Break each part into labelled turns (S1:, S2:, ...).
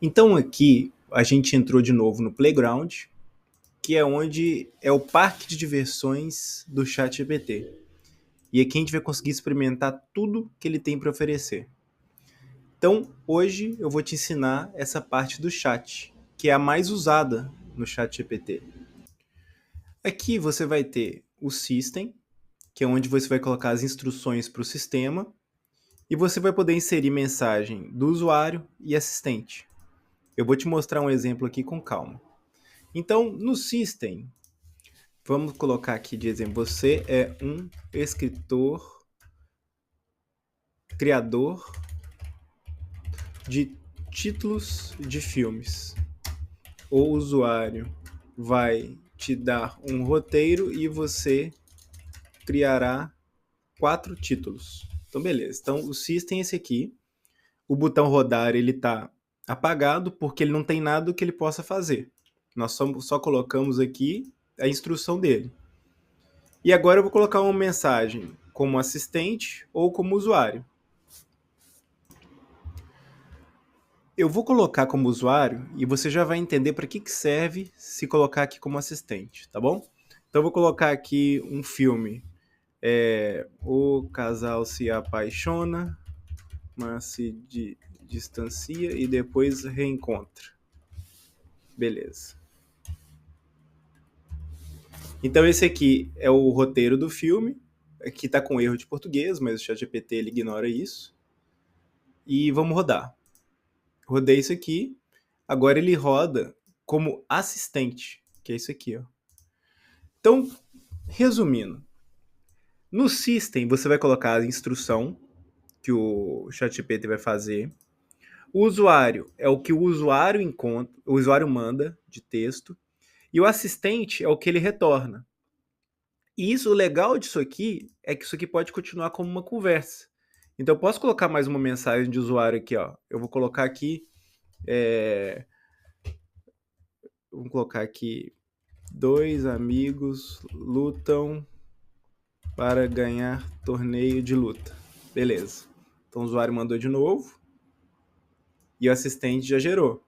S1: Então aqui a gente entrou de novo no Playground, que é onde é o parque de diversões do ChatGPT. E aqui a gente vai conseguir experimentar tudo que ele tem para oferecer. Então hoje eu vou te ensinar essa parte do chat, que é a mais usada no ChatGPT. Aqui você vai ter o System, que é onde você vai colocar as instruções para o sistema, e você vai poder inserir mensagem do usuário e assistente. Eu vou te mostrar um exemplo aqui com calma. Então, no System, vamos colocar aqui de exemplo, você é um escritor, criador de títulos de filmes. O usuário vai te dar um roteiro e você criará 4 títulos. Então, beleza. Então, o System é esse aqui. O botão rodar, ele está apagado porque ele não tem nada que ele possa fazer. Nós só colocamos aqui a instrução dele. E agora eu vou colocar uma mensagem como assistente ou como usuário. Eu vou colocar como usuário e você já vai entender para que serve se colocar aqui como assistente, tá bom? Então eu vou colocar aqui um filme. O casal se apaixona, mas se distancia e depois reencontra. Beleza. Então esse aqui é o roteiro do filme, que está com erro de português, mas o ChatGPT ele ignora isso. E vamos rodar. Rodei isso aqui. Agora ele roda como assistente, que é isso aqui, ó. Então, resumindo, no System você vai colocar a instrução que o ChatGPT vai fazer. O usuário é o que o usuário encontra, o usuário manda de texto, e o assistente é o que ele retorna. E isso, o legal disso aqui é que isso aqui pode continuar como uma conversa. Então eu posso colocar mais uma mensagem de usuário aqui, ó. Eu vou colocar aqui, vamos colocar aqui, 2 amigos lutam para ganhar torneio de luta. Beleza. Então o usuário mandou de novo e o assistente já gerou.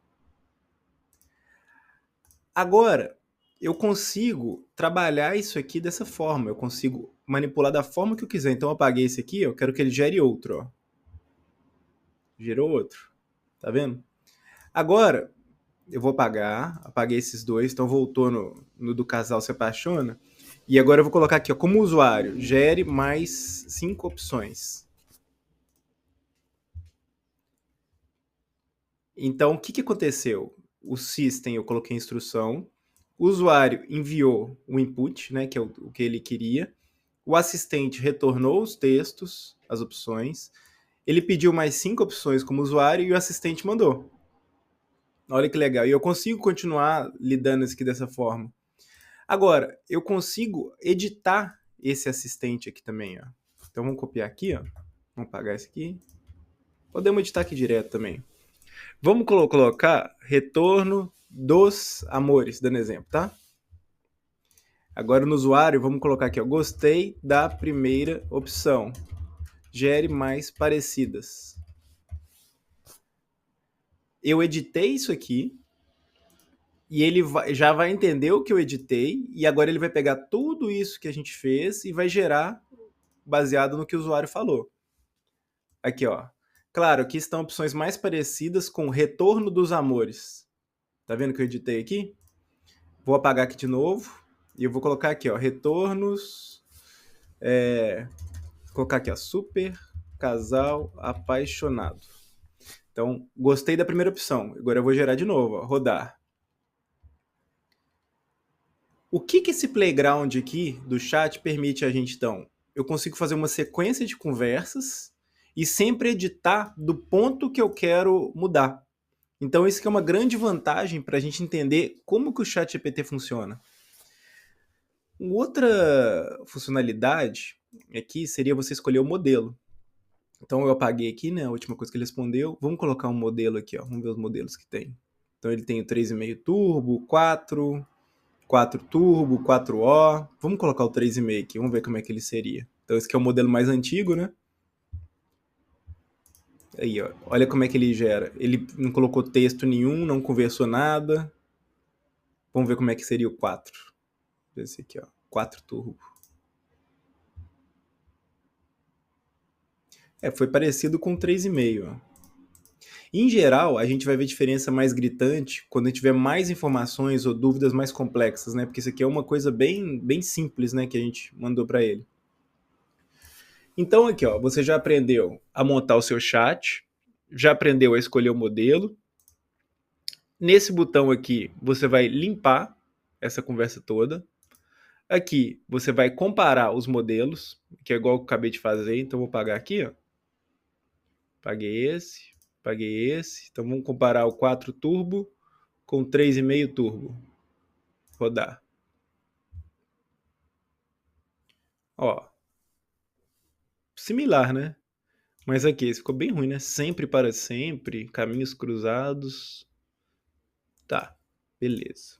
S1: Agora, eu consigo trabalhar isso aqui dessa forma. Eu consigo manipular da forma que eu quiser. Então eu apaguei esse aqui, eu quero que ele gere outro, ó. Gerou outro. Tá vendo? Agora, eu vou apagar. Apaguei esses dois. Então voltou no do casal se apaixona. E agora eu vou colocar aqui, ó, como usuário, gere mais 5 opções. Então, o que aconteceu? O system, eu coloquei a instrução, o usuário enviou o input, né, que é o que ele queria, o assistente retornou os textos, as opções, ele pediu mais 5 opções como usuário e o assistente mandou. Olha que legal. E eu consigo continuar lidando isso aqui dessa forma. Agora, eu consigo editar esse assistente aqui também, ó. Então vamos copiar aqui, ó. Vamos apagar esse aqui. Podemos editar aqui direto também. Vamos colocar retorno dos amores, dando exemplo, tá? Agora no usuário, vamos colocar aqui, ó, gostei da primeira opção. Gere mais parecidas. Eu editei isso aqui e ele já vai entender o que eu editei e agora ele vai pegar tudo isso que a gente fez e vai gerar baseado no que o usuário falou. Aqui, ó. Claro, aqui estão opções mais parecidas com retorno dos amores. Tá vendo que eu editei aqui? Vou apagar aqui de novo e eu vou colocar aqui, ó, retornos. Vou colocar aqui, ó, super casal apaixonado. Então, gostei da primeira opção. Agora eu vou gerar de novo, ó, rodar. O que esse playground aqui do chat permite a gente, então? Eu consigo fazer uma sequência de conversas e sempre editar do ponto que eu quero mudar. Então, isso que é uma grande vantagem para a gente entender como que o chat GPT funciona. Outra funcionalidade aqui seria você escolher o modelo. Então eu apaguei aqui, né, a última coisa que ele respondeu. Vamos colocar um modelo aqui, ó. Vamos ver os modelos que tem. Então ele tem o 3,5 turbo, 4, 4 turbo, 4O. Vamos colocar o 3,5 aqui, vamos ver como é que ele seria. Então esse aqui é o modelo mais antigo, né? Aí, ó. Olha como é que ele gera. Ele não colocou texto nenhum, não conversou nada. Vamos ver como é que seria o 4. Esse aqui, ó. 4 turbo. Foi parecido com o 3,5, ó. Em geral, a gente vai ver diferença mais gritante quando a gente tiver mais informações ou dúvidas mais complexas, né? Porque isso aqui é uma coisa bem simples, né? Que a gente mandou para ele. Então aqui, ó, você já aprendeu a montar o seu chat, já aprendeu a escolher o modelo. Nesse botão aqui, você vai limpar essa conversa toda. Aqui, você vai comparar os modelos, que é igual que eu acabei de fazer. Então, vou pagar aqui, ó. Paguei esse. Então, vamos comparar o 4 turbo com 3,5 turbo. Rodar. Ó, similar, né? Mas aqui, esse ficou bem ruim, né? Sempre para sempre, caminhos cruzados. Tá, beleza.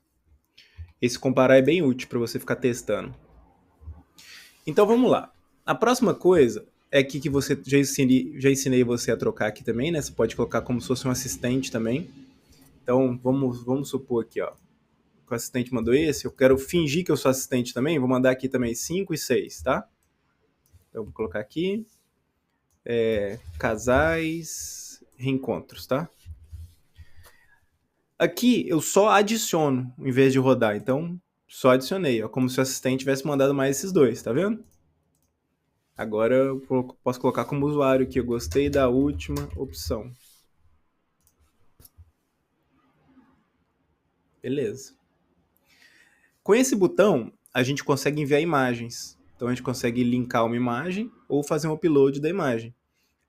S1: Esse comparar é bem útil para você ficar testando. Então vamos lá. A próxima coisa é aqui que você já ensinei você a trocar aqui também, né? Você pode colocar como se fosse um assistente também. Então vamos supor aqui, ó. Que o assistente mandou esse, eu quero fingir que eu sou assistente também, vou mandar aqui também 5 e 6, tá? Então vou colocar aqui. Casais, reencontros, tá? Aqui eu só adiciono em vez de rodar, então só adicionei, ó, como se o assistente tivesse mandado mais esses dois, tá vendo? Agora eu posso colocar como usuário aqui, eu gostei da última opção. Beleza. Com esse botão, a gente consegue enviar imagens. Então a gente consegue linkar uma imagem ou fazer um upload da imagem.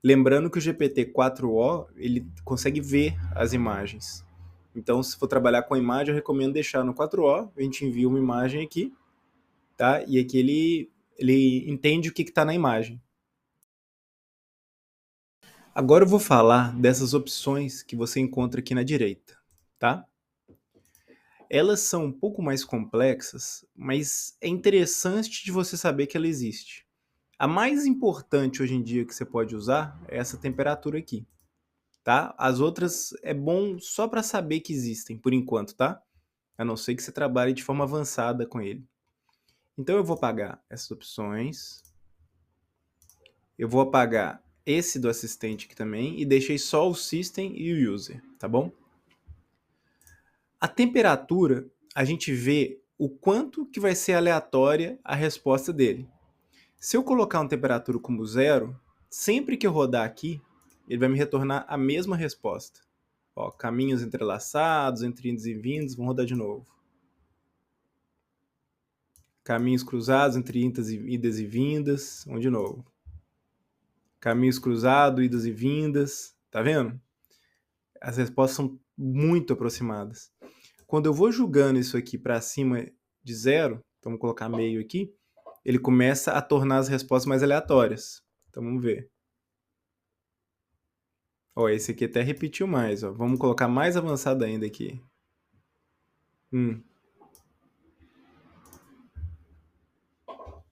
S1: Lembrando que o GPT-4o, ele consegue ver as imagens. Então, se for trabalhar com a imagem, eu recomendo deixar no 4o, a gente envia uma imagem aqui, tá? E aqui ele entende o que está na imagem. Agora eu vou falar dessas opções que você encontra aqui na direita, tá? Elas são um pouco mais complexas, mas é interessante de você saber que ela existe. A mais importante hoje em dia que você pode usar é essa temperatura aqui, tá? As outras é bom só para saber que existem, por enquanto, tá? A não ser que você trabalhe de forma avançada com ele. Então eu vou apagar essas opções. Eu vou apagar esse do assistente aqui também e deixei só o System e o User, tá bom? A temperatura, a gente vê o quanto que vai ser aleatória a resposta dele. Se eu colocar uma temperatura como 0, sempre que eu rodar aqui, ele vai me retornar a mesma resposta. Ó, caminhos entrelaçados, entre indos e vindos, vamos rodar de novo. Caminhos cruzados entre idas e vindas, vamos de novo. Caminhos cruzados, idas e vindas, tá vendo? As respostas são muito aproximadas. Quando eu vou julgando isso aqui para cima de 0, então vamos colocar meio aqui, ele começa a tornar as respostas mais aleatórias. Então vamos ver. Ó, esse aqui até repetiu mais, ó. Vamos colocar mais avançado ainda aqui.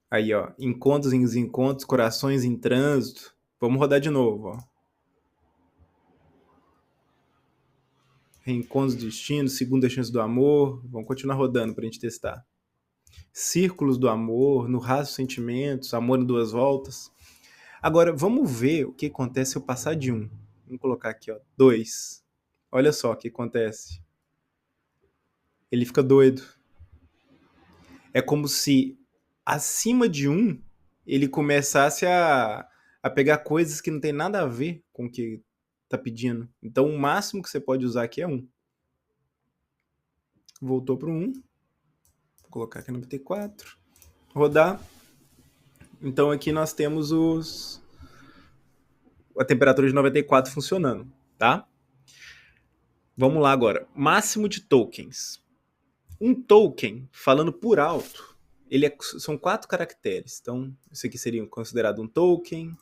S1: Aí, ó, encontros em desencontros, corações em trânsito. Vamos rodar de novo, ó. Reencontros do destino, segunda chance do amor. Vamos continuar rodando pra gente testar. Círculos do amor, no raso dos sentimentos, amor em duas voltas. Agora, vamos ver o que acontece se eu passar de 1. Vamos colocar aqui, ó, 2. Olha só o que acontece. Ele fica doido. É como se acima de 1 ele começasse a pegar coisas que não tem nada a ver com o que tá pedindo. Então o máximo que você pode usar aqui é 1. Voltou para o 1. Vou colocar aqui no BT4. Rodar. Então aqui nós temos a temperatura de 94 funcionando, tá? Vamos lá agora. Máximo de tokens. Um token, falando por alto, são 4 caracteres. Então, isso aqui seria considerado um token.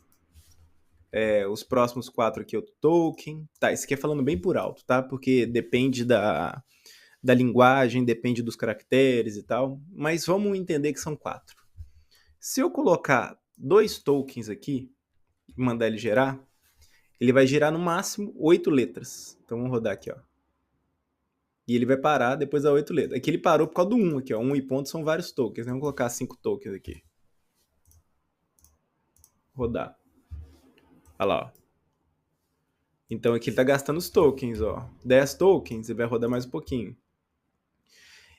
S1: Os próximos 4 aqui é outro token. Tá, isso aqui é falando bem por alto, tá? Porque depende da linguagem, depende dos caracteres e tal. Mas vamos entender que são 4. Se eu colocar 2 tokens aqui e mandar ele gerar, ele vai girar no máximo 8 letras. Então vamos rodar aqui, ó. E ele vai parar depois das 8 letras. Aqui ele parou por causa do 1 aqui, ó. 1 e ponto são vários tokens. Vamos colocar 5 tokens aqui. Rodar. Olha lá, ó. Então aqui ele tá gastando os tokens, ó. 10 tokens, ele vai rodar mais um pouquinho.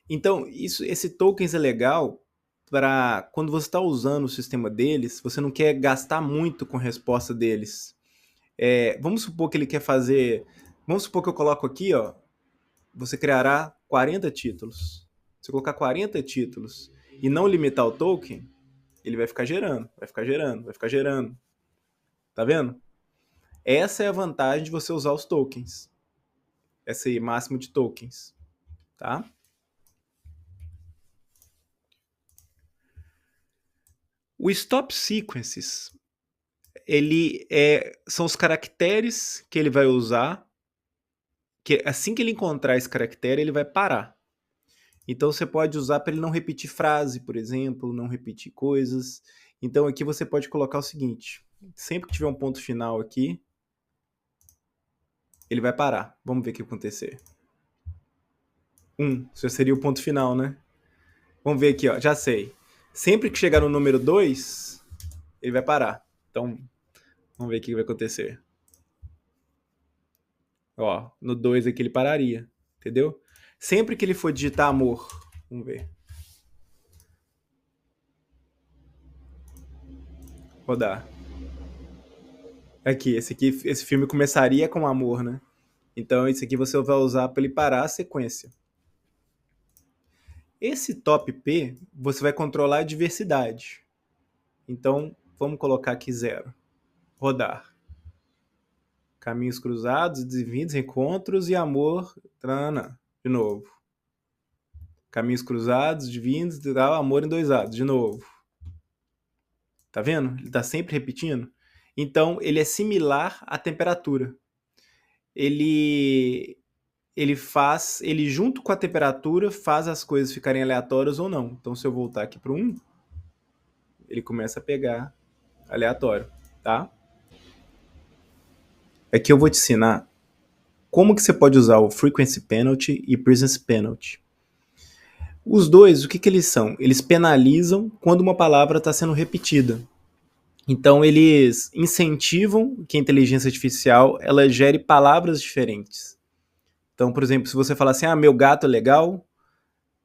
S1: Então, esse tokens é legal para quando você está usando o sistema deles, você não quer gastar muito com a resposta deles. Vamos supor que ele quer fazer... Vamos supor que eu coloco aqui, ó, você criará 40 títulos. Se eu colocar 40 títulos e não limitar o token, ele vai ficar gerando, vai ficar gerando, vai ficar gerando. Tá vendo? Essa é a vantagem de você usar os tokens. Esse máximo de tokens, tá? O stop sequences, são os caracteres que ele vai usar, que assim que ele encontrar esse caractere, ele vai parar. Então você pode usar para ele não repetir frase, por exemplo, não repetir coisas. Então aqui você pode colocar o seguinte, sempre que tiver um ponto final aqui, ele vai parar. Vamos ver o que vai acontecer. 1, isso seria o ponto final, né? Vamos ver aqui, ó, já sei. Sempre que chegar no número 2, ele vai parar. Então, vamos ver o que vai acontecer. Ó, no 2 aqui ele pararia, entendeu? Sempre que ele for digitar amor, vamos ver. Rodar. Aqui, esse filme começaria com amor, né? Então, isso aqui você vai usar para ele parar a sequência. Esse top P, você vai controlar a diversidade. Então, vamos colocar aqui 0. Rodar. Caminhos cruzados, desvindos, encontros e amor. Trana. De novo. Caminhos cruzados, desvindos, amor em 2 lados. De novo. Tá vendo? Ele tá sempre repetindo. Então, ele é similar à temperatura. Ele junto com a temperatura faz as coisas ficarem aleatórias ou não. Então, se eu voltar aqui para 1, ele começa a pegar aleatório, tá? Aqui eu vou te ensinar como que você pode usar o Frequency Penalty e Presence Penalty. Os dois, o que eles são? Eles penalizam quando uma palavra está sendo repetida. Então, eles incentivam que a inteligência artificial ela gere palavras diferentes. Então, por exemplo, se você falar assim, meu gato é legal,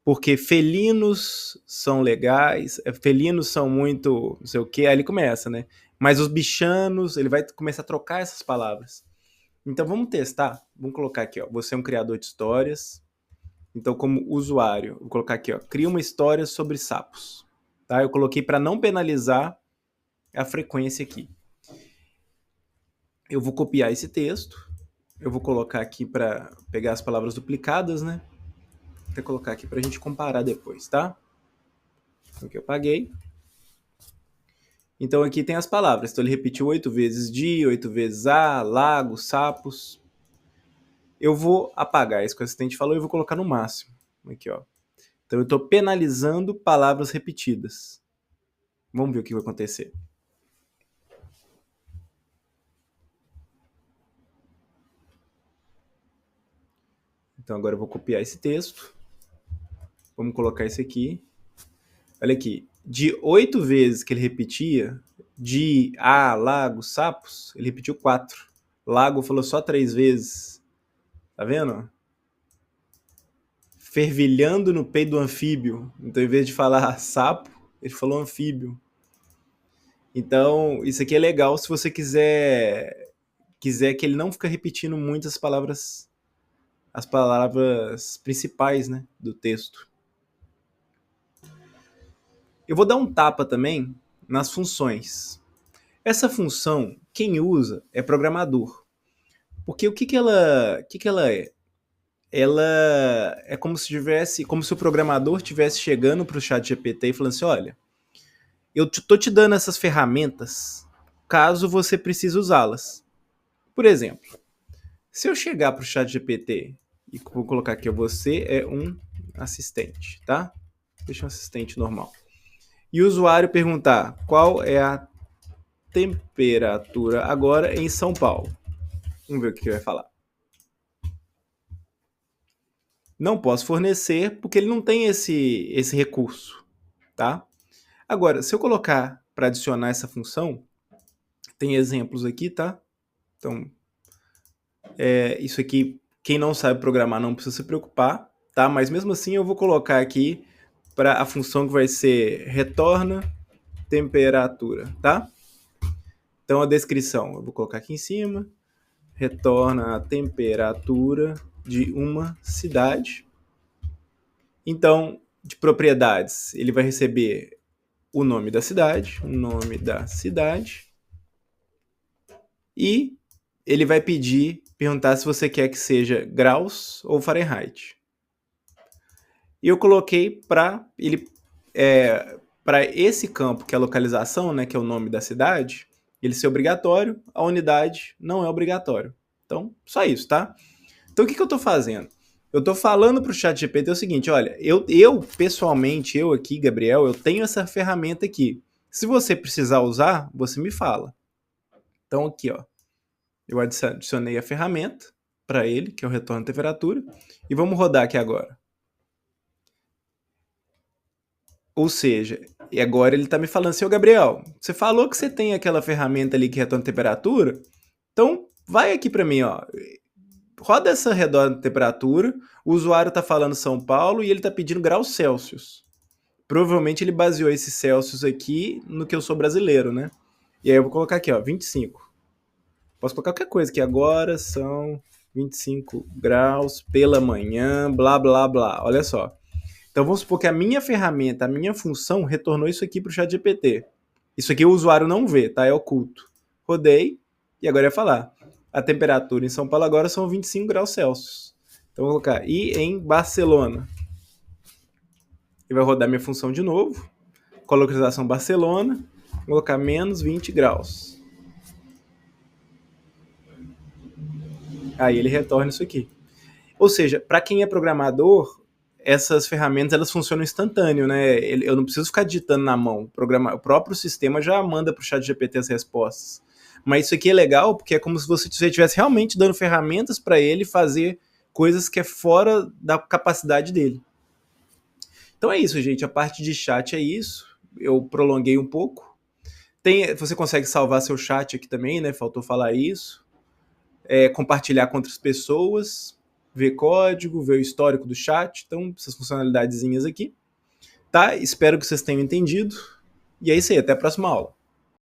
S1: porque felinos são legais, felinos são muito não sei o que, aí ele começa, né? Mas os bichanos, ele vai começar a trocar essas palavras. Então, vamos testar. Vamos colocar aqui, ó. Você é um criador de histórias. Então, como usuário, vou colocar aqui, ó. Cria uma história sobre sapos. Tá? Eu coloquei para não penalizar a frequência aqui. Eu vou copiar esse texto. Eu vou colocar aqui para pegar as palavras duplicadas, né? Vou até colocar aqui para a gente comparar depois, tá? Então, aqui eu apaguei. Então, aqui tem as palavras. Então, ele repetiu 8 vezes dia, 8 vezes a, lago, sapos. Eu vou apagar isso que o assistente falou e vou colocar no máximo. Aqui, ó. Então, eu estou penalizando palavras repetidas. Vamos ver o que vai acontecer. Então, agora eu vou copiar esse texto. Vamos colocar esse aqui. Olha aqui. De 8 vezes que ele repetia, de a, lago, sapos, ele repetiu 4. Lago falou só 3 vezes. Tá vendo? Fervilhando no peito do anfíbio. Então, em vez de falar sapo, ele falou anfíbio. Então, isso aqui é legal se você quiser que ele não fique repetindo muitas palavras, as palavras principais, né, do texto. Eu vou dar um tapa também nas funções. Essa função, quem usa é programador. Porque o que ela é? Ela é como se o programador estivesse chegando para o ChatGPT e falando assim, olha, eu tô te dando essas ferramentas caso você precise usá-las. Por exemplo, se eu chegar para o ChatGPT e vou colocar aqui, você é um assistente, tá? Deixa um assistente normal. E o usuário perguntar qual é a temperatura agora em São Paulo. Vamos ver o que vai falar. Não posso fornecer porque ele não tem esse recurso, tá? Agora, se eu colocar para adicionar essa função, tem exemplos aqui, tá? Então, isso aqui, quem não sabe programar não precisa se preocupar, tá? Mas mesmo assim eu vou colocar aqui para a função que vai ser retorna temperatura, tá? Então a descrição, eu vou colocar aqui em cima, retorna a temperatura de uma cidade. Então, de propriedades, ele vai receber o nome da cidade, e ele vai perguntar se você quer que seja graus ou Fahrenheit. E eu coloquei para ele para esse campo, que é a localização, né, que é o nome da cidade, ele ser obrigatório, a unidade não é obrigatório. Então, só isso, tá? Então, o que eu estou fazendo? Eu estou falando para o ChatGPT o seguinte, olha, pessoalmente, eu aqui, Gabriel, eu tenho essa ferramenta aqui. Se você precisar usar, você me fala. Então, aqui, ó, eu adicionei a ferramenta para ele, que é o retorno de temperatura, e vamos rodar aqui agora. Ou seja, e agora ele está me falando assim, ô Gabriel, você falou que você tem aquela ferramenta ali que retorna temperatura, então vai aqui para mim, ó, roda essa retorno de temperatura, o usuário está falando São Paulo e ele está pedindo graus Celsius. Provavelmente ele baseou esse Celsius aqui no que eu sou brasileiro, né? E aí eu vou colocar aqui, ó, 25. Posso colocar qualquer coisa, que agora são 25 graus pela manhã, blá, blá, blá. Olha só. Então vamos supor que a minha ferramenta, a minha função retornou isso aqui para o ChatGPT. Isso aqui o usuário não vê, tá? É oculto. Rodei e agora ia falar. A temperatura em São Paulo agora são 25 graus Celsius. Então vou colocar e em Barcelona. E vai rodar minha função de novo. Com a localização Barcelona. Vou colocar menos 20 graus. Aí ele retorna isso aqui. Ou seja, para quem é programador, essas ferramentas elas funcionam instantâneo, né? Eu não preciso ficar digitando na mão. O próprio sistema já manda para o ChatGPT as respostas. Mas isso aqui é legal porque é como se você estivesse realmente dando ferramentas para ele fazer coisas que é fora da capacidade dele. Então é isso, gente. A parte de chat é isso. Eu prolonguei um pouco. Você consegue salvar seu chat aqui também, né? Faltou falar isso. Compartilhar com outras pessoas, ver código, ver o histórico do chat. Então, essas funcionalidadezinhas aqui. Tá? Espero que vocês tenham entendido. E é isso aí. Até a próxima aula.